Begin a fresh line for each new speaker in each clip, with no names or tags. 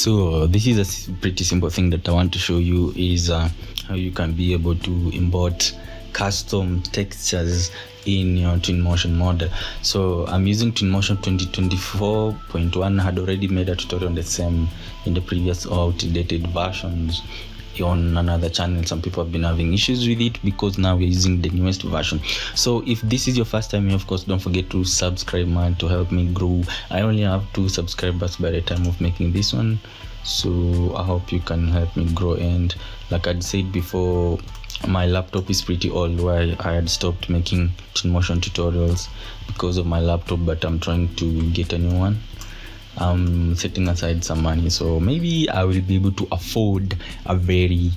So this is a pretty simple thing that I want to show you is how you can be able to import custom textures in your Twinmotion model. So I'm using Twinmotion 2024.1. I had already made a tutorial on the same in the previous outdated versions on another channel. Some people have been having issues with it because now we're using the newest version. So if this is your first time here, of course, don't forget to subscribe, man, to help me grow. I only have 2 subscribers by the time of making this one, so I hope you can help me grow. And like I'd said before, my laptop is pretty old, where I had stopped making Twinmotion tutorials because of my laptop, but I'm trying to get a new one. I'm setting aside some money, so maybe I will be able to afford a very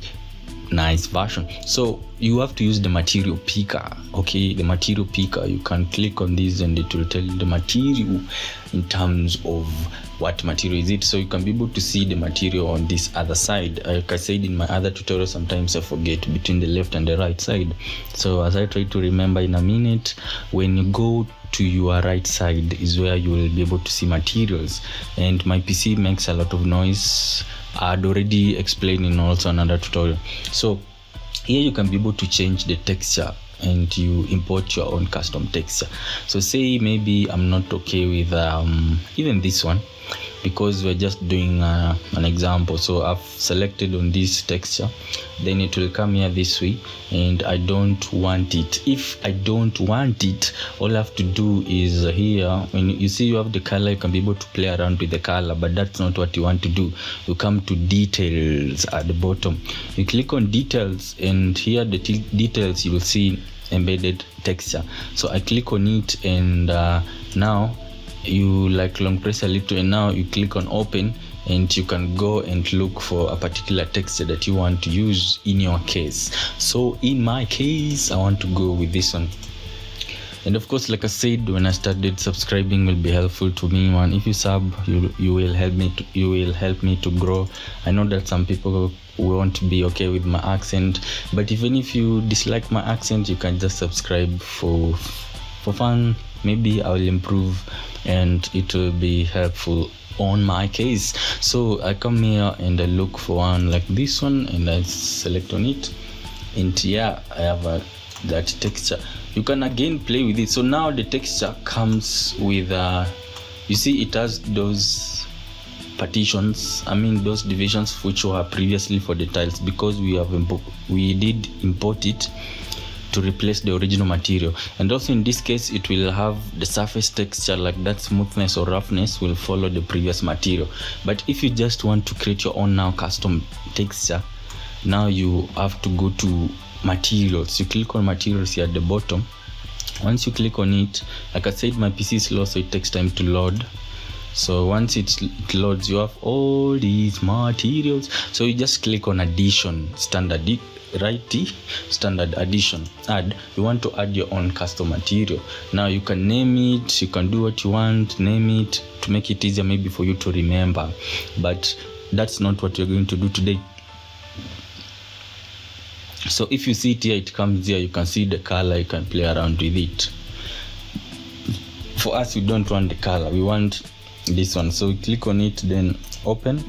nice version. So you have to use the material picker. Okay, the material picker, you can click on this and it will tell you the material in terms of what material is it. So you can be able to see the material on this other side. Like I said in my other tutorial, sometimes I forget between the left and the right side. So as I try to remember in a minute, when you go to your right side is where you will be able to see materials. And my PC makes a lot of noise. I'd already explained in also another tutorial. So here you can be able to change the texture and you import your own custom texture. So say maybe I'm not okay with even this one, because we're just doing an example. So I've selected on this texture, then it will come here this way, and I don't want it. If I don't want it, all I have to do is here, when you see you have the color, you can be able to play around with the color, but that's not what you want to do. You come to details at the bottom, you click on details, and here the details you will see embedded texture. So I click on it, and now you long press a little, and now you click on open, and you can go and look for a particular texture that you want to use in your case. So in my case, I want to go with this one. And of course, like I said when I started, subscribing will be helpful to me, man. If you sub, you will help me to grow. I know that some people won't be okay with my accent, but even if you dislike my accent, you can just subscribe for fun. Maybe I will improve and it will be helpful on my case. So I come here and I look for one like this one, and I select on it, and yeah, I have that texture. You can again play with it. So now the texture comes with you see it has those partitions, those divisions which were previously for the tiles, because we did import it to replace the original material. And also in this case, it will have the surface texture, like that smoothness or roughness will follow the previous material. But if you just want to create your own now custom texture, now you have to go to materials. You click on materials here at the bottom. Once you click on it, like I said, my PC is slow, so it takes time to load. So once it loads, you have all these materials. So you just click on addition, standard addition, add. You want to add your own custom material. Now you can name it, you can do what you want, name it to make it easier maybe for you to remember, but that's not what you're going to do today. So if you see it here, it comes here, you can see the color, you can play around with it. For us, we don't want the color, we want this one. So we click on it, then open,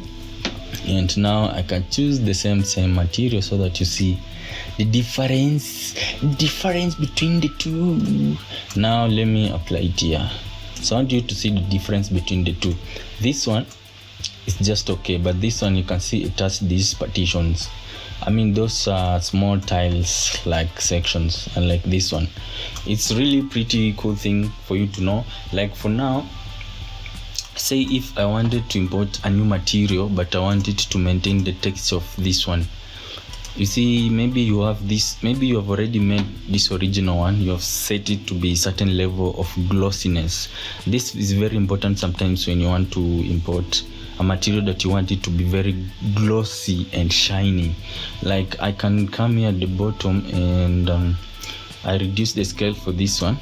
and now I can choose the same material so that you see the difference between the two. Now let me apply it here. So I want you to see the difference between the two. This one is just okay, but this one you can see it has these partitions. Those are small tiles like sections, and like this one, it's really pretty cool thing for you to know. Like for now, say if I wanted to import a new material, but I wanted to maintain the texture of this one. You see, maybe you have this, maybe you have already made this original one, you have set it to be a certain level of glossiness. This is very important sometimes when you want to import a material that you want it to be very glossy and shiny. Like I can come here at the bottom, and I reduce the scale for this one.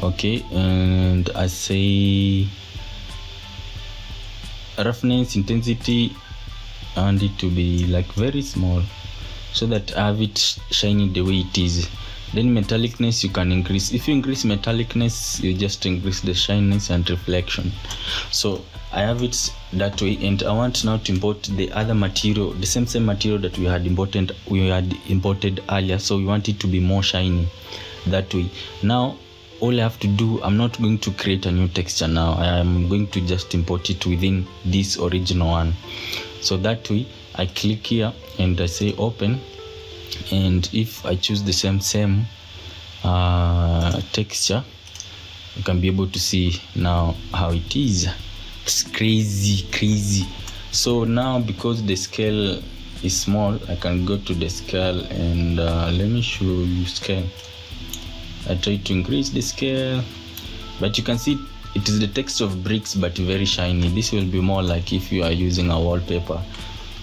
Okay, and I say roughness, intensity, I want it to be like very small, so that I have it shiny the way it is. Then metallicness you can increase. If you increase metallicness, you just increase the shininess and reflection. So I have it that way, and I want now to import the other material, the same material that we had imported earlier. So we want it to be more shiny that way. Now all I have to do, I'm not going to create a new texture now. I am going to just import it within this original one. So that way I click here and I say open, and if I choose the same texture, you can be able to see now how it is. It's crazy. So now because the scale is small, I can go to the scale and let me show you scale. I try to increase the scale, but you can see it is the text of bricks but very shiny. This will be more like if you are using a wallpaper.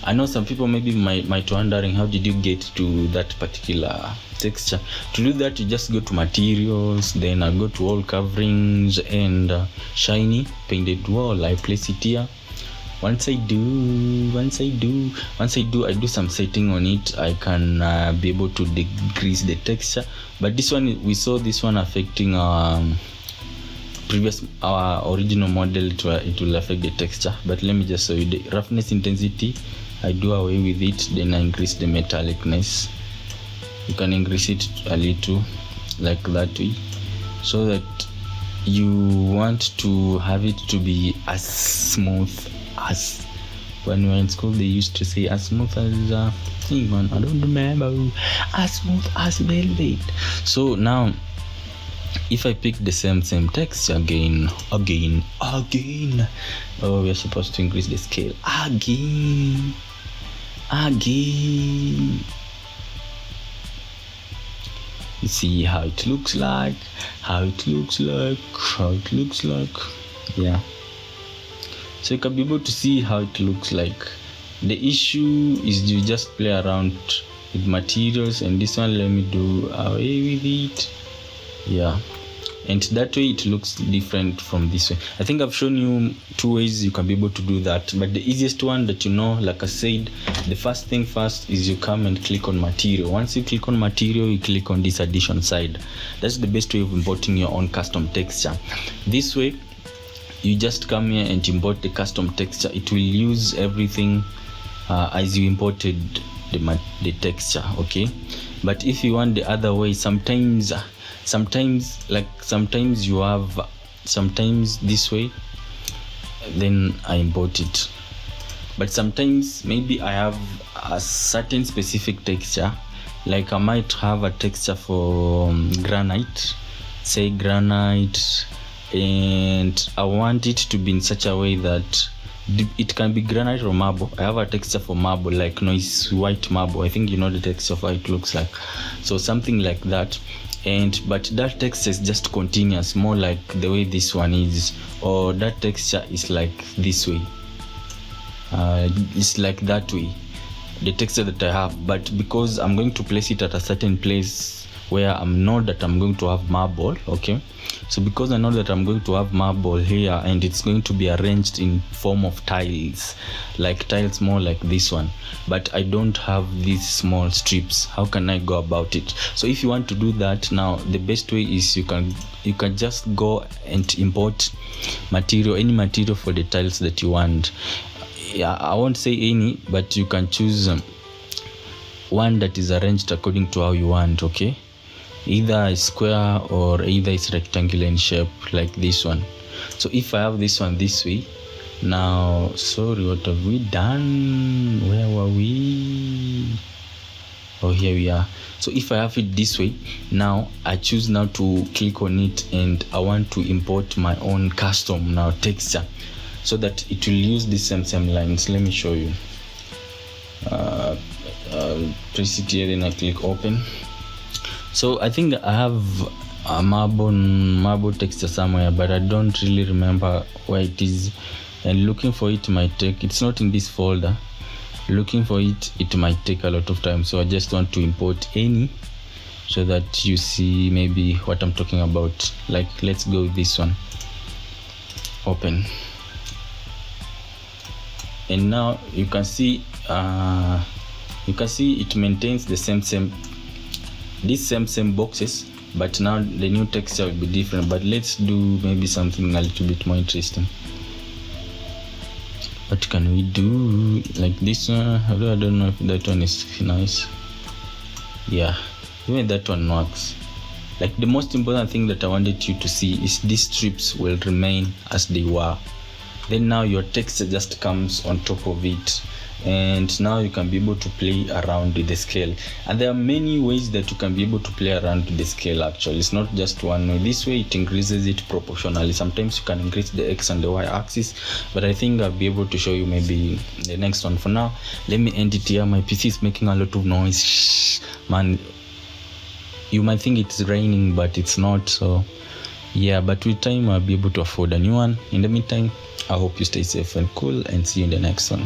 I know some people maybe might wondering how did you get to that particular texture. To do that, you just go to materials, then I go to wall coverings and shiny painted wall. I place it here. Once I do some setting on it, I can be able to decrease the texture. But this one, we saw this one affecting our original model. It will affect the texture. But let me just show you the roughness intensity. I do away with it, then I increase the metallicness. You can increase it a little like that way, so that you want to have it to be as smooth as, when we were in school they used to say as smooth as I don't remember, as smooth as velvet. So now if I pick the same text again, oh, we are supposed to increase the scale again. You see how it looks like. Yeah, so you can be able to see how it looks like. The issue is you just play around with materials, and this one, let me do away with it. Yeah, and that way it looks different from this way. I think I've shown you 2 ways you can be able to do that, but the easiest one that like I said, the first thing first is you come and click on material. Once you click on material, you click on this addition side. That's the best way of importing your own custom texture. This way you just come here and import the custom texture. It will use everything as you imported the texture, okay? But if you want the other way, sometimes you have sometimes this way, then I import it. But sometimes maybe I have a certain specific texture, like I might have a texture for granite, and I want it to be in such a way that it can be granite or marble. I have a texture for marble, like noise white marble. I think you know the texture of how it looks like. So something like that. But that texture is just continuous, more like the way this one is, or that texture is like this way. It's like that way, the texture that I have. But because I'm going to place it at a certain place where I know that I'm going to have marble, okay? So because I know that I'm going to have marble here, and it's going to be arranged in form of tiles, like tiles more like this one, but I don't have these small strips. How can I go about it? So if you want to do that, now the best way is you can just go and import material, any material for the tiles that you want. Yeah, I won't say any, but you can choose one that is arranged according to how you want, okay? Either a square or either it's rectangular in shape, like this one. So if I have this one this way, now, sorry, what have we done? Where were we? Oh, here we are. So if I have it this way, now I choose now to click on it, and I want to import my own custom now texture, so that it will use the same lines. Let me show you. Press it here, then I click open. So I think I have a marble texture somewhere, but I don't really remember where it is, and looking for it might take, it's not in this folder, looking for it might take a lot of time. So I just want to import any, so that you see maybe what I'm talking about. Like, let's go with this one. Open. And now you can see it maintains the same these same boxes, but now the new texture will be different. But let's do maybe something a little bit more interesting. What can we do? Like this one? I don't know if that one is nice. Yeah, even that one works. Like the most important thing that I wanted you to see is these strips will remain as they were. Then now your texture just comes on top of it, and now you can be able to play around with the scale. And there are many ways that you can be able to play around with the scale. Actually, it's not just one way. This way it increases it proportionally. Sometimes you can increase the X and the Y axis, but I think I'll be able to show you maybe the next one. For now, let me end it here. My PC is making a lot of noise. Shh, man, you might think it's raining, but it's not. So yeah, but with time I'll be able to afford a new one. In the meantime, I hope you stay safe and cool, and see you in the next one.